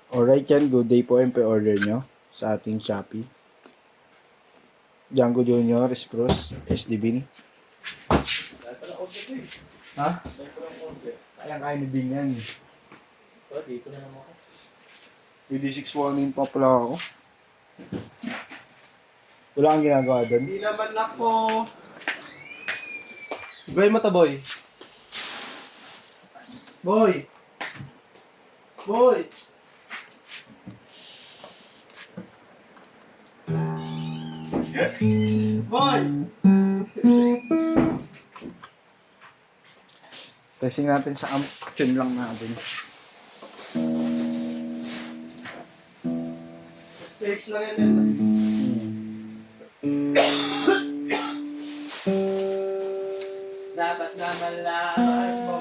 Alright yan, good day po yung pe-order nyo sa ating Shopee. Django Junior, Spruce, SD Bin. Ha? Kaya ni Bin yan. Dito na naman ako. PD6 warning pa pala ako. Wala kang ginagawa doon? Hindi naman ako. Boy mo to, boy. Boy! Boy! Boy! Testing natin sa amp. Tune lang natin. Specs lang yan. Dapat na malaman mo.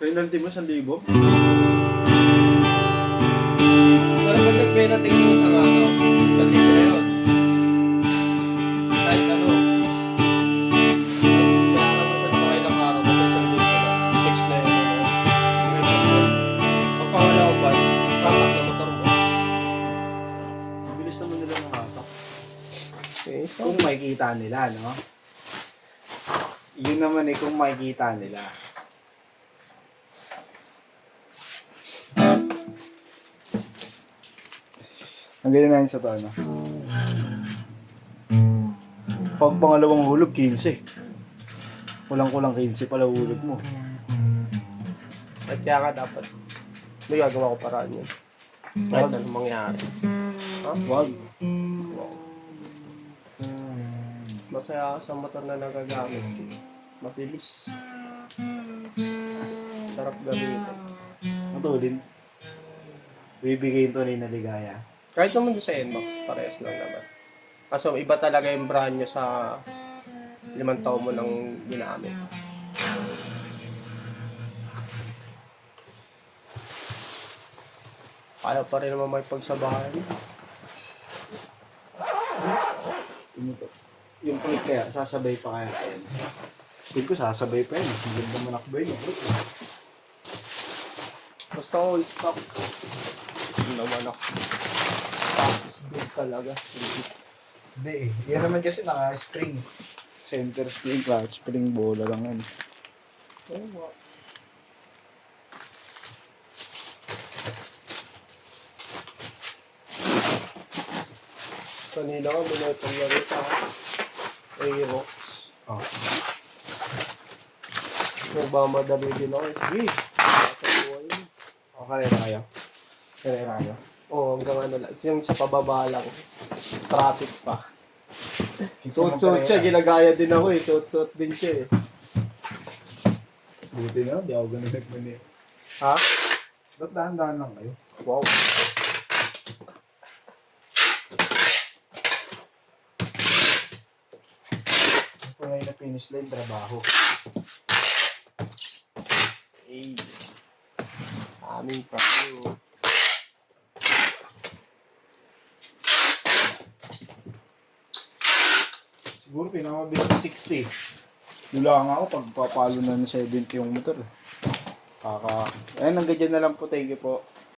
Penalty mo 1,000? Pero pag nag-penalty mo sa ano, sa libre na yun. Kahit ano. Kailangan mo sa ilang araw kasi sa libre na. Fix na yun. Pagpawala ko ba, tatak na motor mo. Mabilis naman nila ng hatak. Okay, so. Kung makikita nila, no? Yun naman kung makikita nila. Ang ganyan na yun sa to, ano? Pag pangalawang hulog, 15. Kulang-kulang 15 pala hulog mo. At kaya nga dapat, may gagawa ko paraan yun. Kahit anong mangyari. Ha? Wag. Masaya sa motor na nagagamit ko. Mabilis. Sarap gamitin. Matulin. Bibigay ito rin na ligaya. Kahit naman doon sa NMAX, parehas lang naman. Kaso iba talaga yung brand nyo sa 5 taon mo nang ginamit. Kaya pa rin naman may pagsabahan. Yung plate kaya, sasabay pa kaya yan. Feel ko sasabay pa yan. Ang ganda manakbo yun. Basta all stock. Hindi naman ako. Stock is good talaga. Hindi eh. Yan naman kasi naka-spring. Center spring, clutch spring, bola lang yan. Oh, wow. Kanina ka, minutong na rin sa Aerox. Oh. Nagmamadali din ako. Sige. O, karera kayo? Karera kayo? Oo, hanggang ano lang. Yung sa pababa lang. Traffic pa. Suot-suot siya, ginagaya din ako eh. Suot-suot din siya eh. Buti na, di ako ganun nagmani. Ha? Ba't dahan-dahan lang kayo? Wow. Ito ngayon na finish line, trabaho. Hey. Aming practice. Siguro pinamabilis 60. Lula nga ako pag papalo na ng 70 yung motor. Ayun, hanggang dyan na lang po. Thank you po.